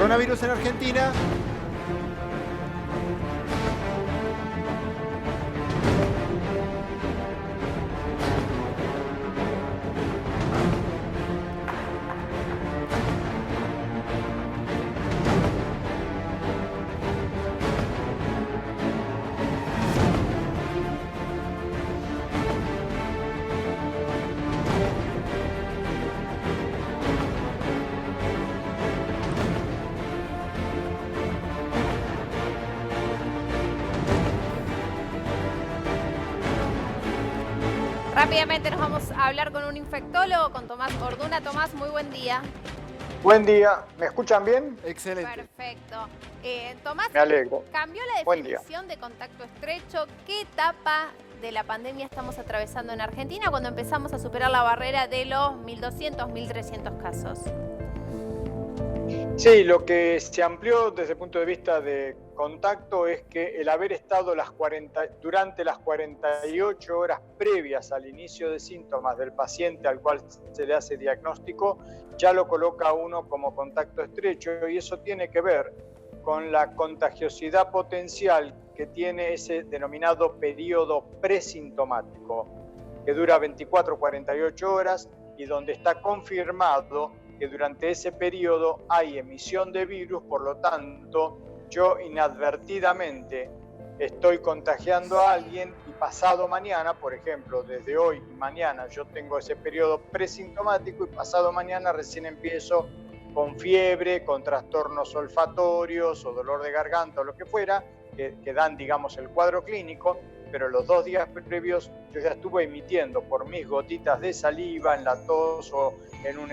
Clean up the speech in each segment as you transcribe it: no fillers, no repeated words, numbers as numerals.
coronavirus en Argentina. Rápidamente nos vamos a hablar con un infectólogo, con Tomás Orduna. Tomás, muy buen día. Buen día, ¿me escuchan bien? Excelente. Perfecto. Tomás, Me alegro. cambió la Buen día. definición de contacto estrecho. ¿Qué etapa de la pandemia estamos atravesando en Argentina cuando empezamos a superar la barrera de los 1.200, 1.300 casos? Sí, lo que se amplió desde el punto de vista de contacto es que el haber estado durante las 48 horas previas al inicio de síntomas del paciente al cual se le hace diagnóstico, ya lo coloca a uno como contacto estrecho, y eso tiene que ver con la contagiosidad potencial que tiene ese denominado periodo presintomático, que dura 24 o 48 horas y donde está confirmado que durante ese periodo hay emisión de virus. Por lo tanto, yo inadvertidamente estoy contagiando a alguien y pasado mañana, por ejemplo, desde hoy y mañana, yo tengo ese periodo presintomático y pasado mañana recién empiezo con fiebre, con trastornos olfatorios o dolor de garganta o lo que fuera, que dan, digamos, el cuadro clínico. Pero los 2 días previos yo ya estuve emitiendo por mis gotitas de saliva, en la tos o en un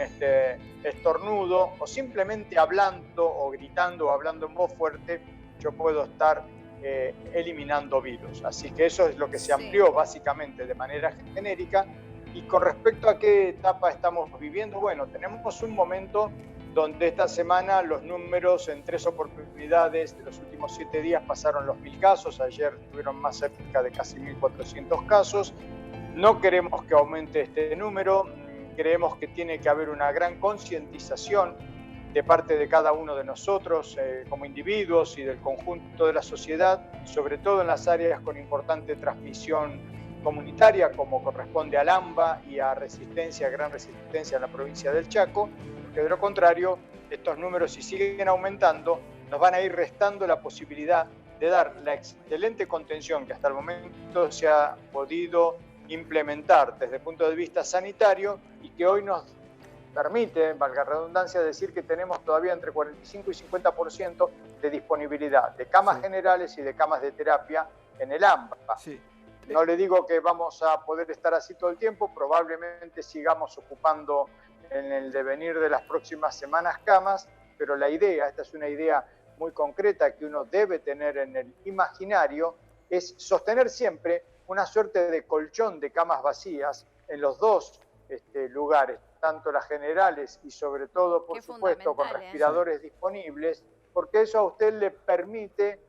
estornudo, o simplemente hablando o gritando o hablando en voz fuerte, yo puedo estar eliminando virus. Así que eso es lo que se amplió básicamente de manera genérica. Y con respecto a qué etapa estamos viviendo, bueno, tenemos un momento donde esta semana los números en 3 oportunidades de los últimos 7 días pasaron los 1.000 casos, ayer estuvieron más cerca de casi 1.400 casos. No queremos que aumente este número, creemos que tiene que haber una gran concientización de parte de cada uno de nosotros como individuos y del conjunto de la sociedad, sobre todo en las áreas con importante transmisión comunitaria, como corresponde al AMBA y a Resistencia, Gran Resistencia en la provincia del Chaco, porque de lo contrario, estos números, si siguen aumentando, nos van a ir restando la posibilidad de dar la excelente contención que hasta el momento se ha podido implementar desde el punto de vista sanitario y que hoy nos permite, valga la redundancia, decir que tenemos todavía entre 45 y 50% de disponibilidad de camas generales y de camas de terapia en el AMBA. Sí. No le digo que vamos a poder estar así todo el tiempo, probablemente sigamos ocupando en el devenir de las próximas semanas camas, pero la idea, esta es una idea muy concreta que uno debe tener en el imaginario, es sostener siempre una suerte de colchón de camas vacías en los dos lugares, tanto las generales y sobre todo, por supuesto, con respiradores disponibles, porque eso a usted le permite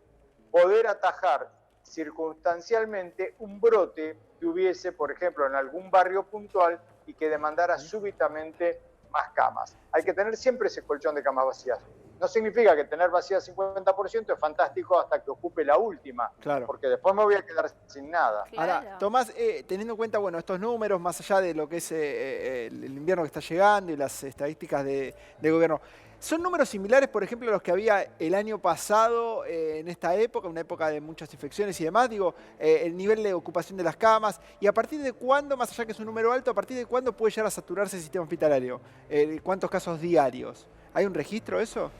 poder atajar circunstancialmente un brote que hubiese, por ejemplo, en algún barrio puntual y que demandara súbitamente más camas. Hay que tener siempre ese colchón de camas vacías. No significa que tener vacías 50% es fantástico hasta que ocupe la última, claro, porque después me voy a quedar sin nada. Claro. Ahora, Tomás, teniendo en cuenta, bueno, estos números, más allá de lo que es el invierno que está llegando y las estadísticas de gobierno, ¿son números similares, por ejemplo, a los que había el año pasado en esta época, una época de muchas infecciones y demás? Digo, el nivel de ocupación de las camas, y a partir de cuándo, más allá que es un número alto, a partir de cuándo puede llegar a saturarse el sistema hospitalario? ¿Cuántos casos diarios? ¿Hay un registro de eso?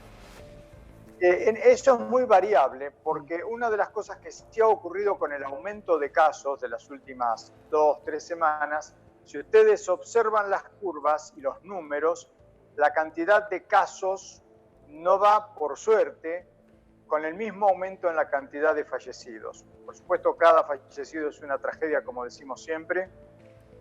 Eso es muy variable, porque una de las cosas que sí ha ocurrido con el aumento de casos de las últimas 2 o 3 semanas, si ustedes observan las curvas y los números, la cantidad de casos no va, por suerte, con el mismo aumento en la cantidad de fallecidos. Por supuesto, cada fallecido es una tragedia, como decimos siempre,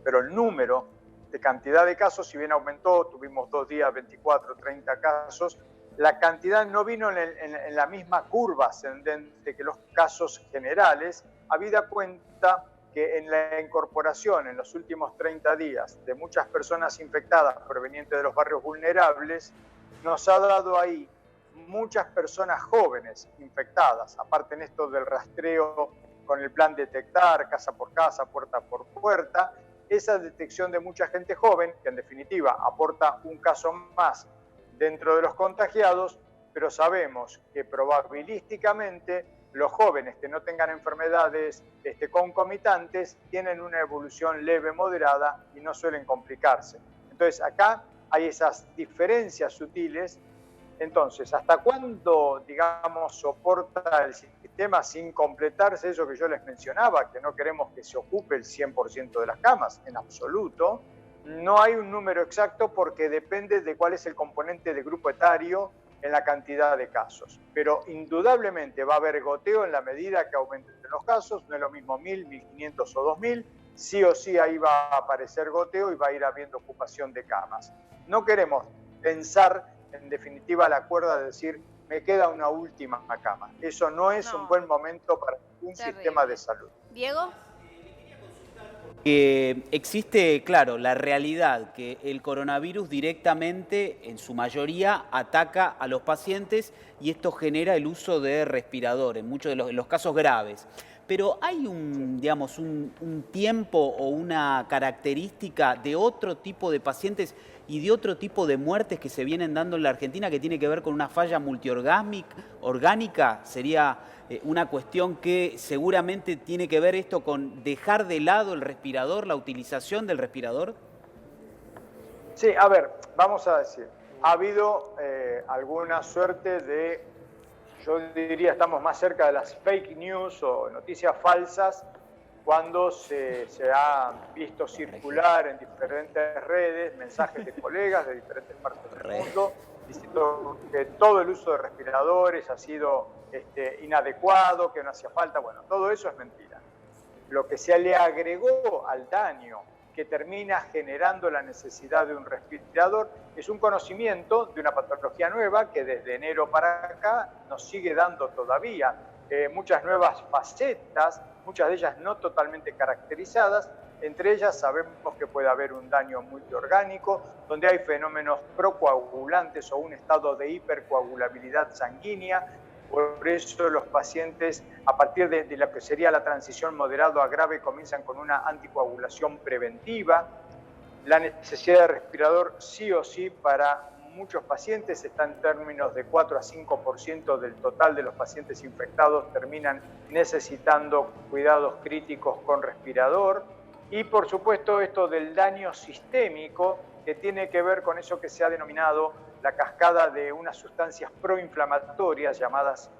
pero el número de cantidad de casos, si bien aumentó, tuvimos 2 días, 24, 30 casos, la cantidad no vino en la misma curva ascendente que los casos generales, habida cuenta que en la incorporación en los últimos 30 días de muchas personas infectadas provenientes de los barrios vulnerables, nos ha dado ahí muchas personas jóvenes infectadas, aparte en esto del rastreo con el plan detectar, casa por casa, puerta por puerta, esa detección de mucha gente joven, que en definitiva aporta un caso más dentro de los contagiados, pero sabemos que probabilísticamente los jóvenes que no tengan enfermedades concomitantes tienen una evolución leve, moderada y no suelen complicarse. Entonces acá hay esas diferencias sutiles. Entonces, ¿hasta cuándo, digamos, soporta el sistema sin completarse eso que yo les mencionaba, que no queremos que se ocupe el 100% de las camas, en absoluto? No hay un número exacto porque depende de cuál es el componente de grupo etario en la cantidad de casos. Pero indudablemente va a haber goteo en la medida que aumenten los casos, no es lo mismo 1.000, 1.500 o 2.000, sí o sí ahí va a aparecer goteo y va a ir habiendo ocupación de camas. No queremos pensar en definitiva la cuerda de decir me queda una última cama. Eso no es un buen momento para un sistema de salud. Diego. Existe, claro, la realidad que el coronavirus directamente, en su mayoría, ataca a los pacientes y esto genera el uso de respirador en muchos de los casos graves. Pero hay digamos, un tiempo o una característica de otro tipo de pacientes y de otro tipo de muertes que se vienen dando en la Argentina que tiene que ver con una falla multiorgánica. Sería una cuestión que seguramente tiene que ver esto con dejar de lado el respirador, la utilización del respirador. Sí, a ver, vamos a decir, ha habido alguna suerte de, yo diría, estamos más cerca de las fake news o noticias falsas cuando se ha visto circular en diferentes redes mensajes de colegas de diferentes partes del mundo diciendo que todo el uso de respiradores ha sido inadecuado, que no hacía falta. Bueno, todo eso es mentira. Lo que se le agregó al daño que termina generando la necesidad de un respirador es un conocimiento de una patología nueva que desde enero para acá nos sigue dando todavía muchas nuevas facetas, muchas de ellas no totalmente caracterizadas. Entre ellas sabemos que puede haber un daño multiorgánico, donde hay fenómenos procoagulantes o un estado de hipercoagulabilidad sanguínea. Por eso los pacientes, a partir de lo que sería la transición moderado a grave, comienzan con una anticoagulación preventiva. La necesidad de respirador sí o sí para muchos pacientes está en términos de 4 a 5% del total de los pacientes infectados terminan necesitando cuidados críticos con respirador. Y por supuesto esto del daño sistémico, que tiene que ver con eso que se ha denominado la cascada de unas sustancias proinflamatorias llamadas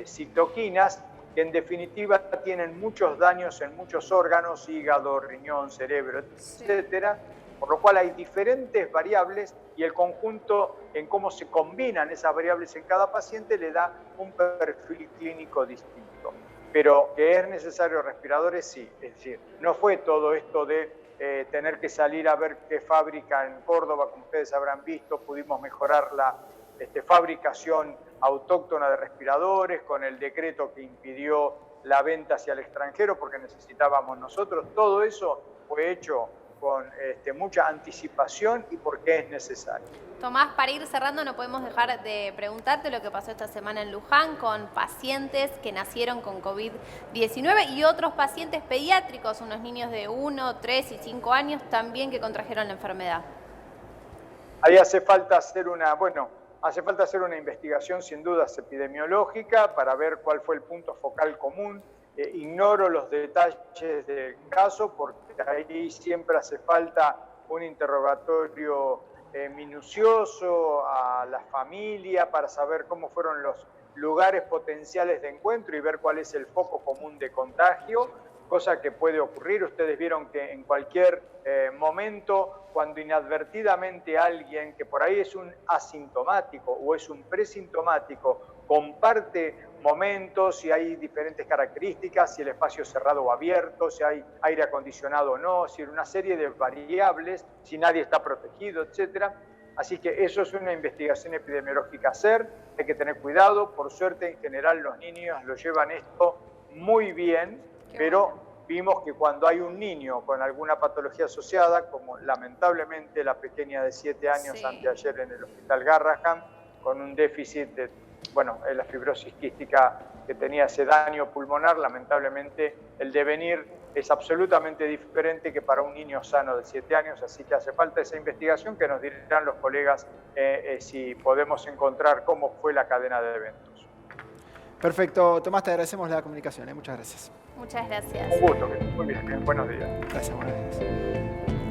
citoquinas, que en definitiva tienen muchos daños en muchos órganos, hígado, riñón, cerebro, etcétera, por lo cual hay diferentes variables y el conjunto en cómo se combinan esas variables en cada paciente le da un perfil clínico distinto. Pero que es necesario respiradores, sí. Es decir, no fue todo esto de tener que salir a ver qué fábrica en Córdoba, como ustedes habrán visto, pudimos mejorar la fabricación autóctona de respiradores con el decreto que impidió la venta hacia el extranjero porque necesitábamos nosotros. Todo eso fue hecho con mucha anticipación y porque es necesario. Tomás, para ir cerrando, no podemos dejar de preguntarte lo que pasó esta semana en Luján con pacientes que nacieron con COVID-19 y otros pacientes pediátricos, unos niños de 1, 3 y 5 años también que contrajeron la enfermedad. Ahí hace falta hacer una investigación sin dudas epidemiológica para ver cuál fue el punto focal común. Ignoro los detalles del caso porque ahí siempre hace falta un interrogatorio minucioso a la familia para saber cómo fueron los lugares potenciales de encuentro y ver cuál es el foco común de contagio, cosa que puede ocurrir. Ustedes vieron que en cualquier momento, cuando inadvertidamente alguien que por ahí es un asintomático o es un presintomático comparte momentos, si hay diferentes características, si el espacio es cerrado o abierto, si hay aire acondicionado o no, si hay una serie de variables, si nadie está protegido, etc. Así que eso es una investigación epidemiológica a hacer, hay que tener cuidado. Por suerte, en general, los niños lo llevan esto muy bien, pero vimos que cuando hay un niño con alguna patología asociada, como lamentablemente la pequeña de 7 años anteayer en el Hospital Garrahan, con un déficit de, bueno, la fibrosis quística que tenía ese daño pulmonar. Lamentablemente el devenir es absolutamente diferente que para un niño sano de 7 años, así que hace falta esa investigación que nos dirán los colegas si podemos encontrar cómo fue la cadena de eventos. Perfecto, Tomás, te agradecemos la comunicación. Muchas gracias. Muchas gracias. Un gusto, que estés muy bien. Buenos días. Gracias, buenos días.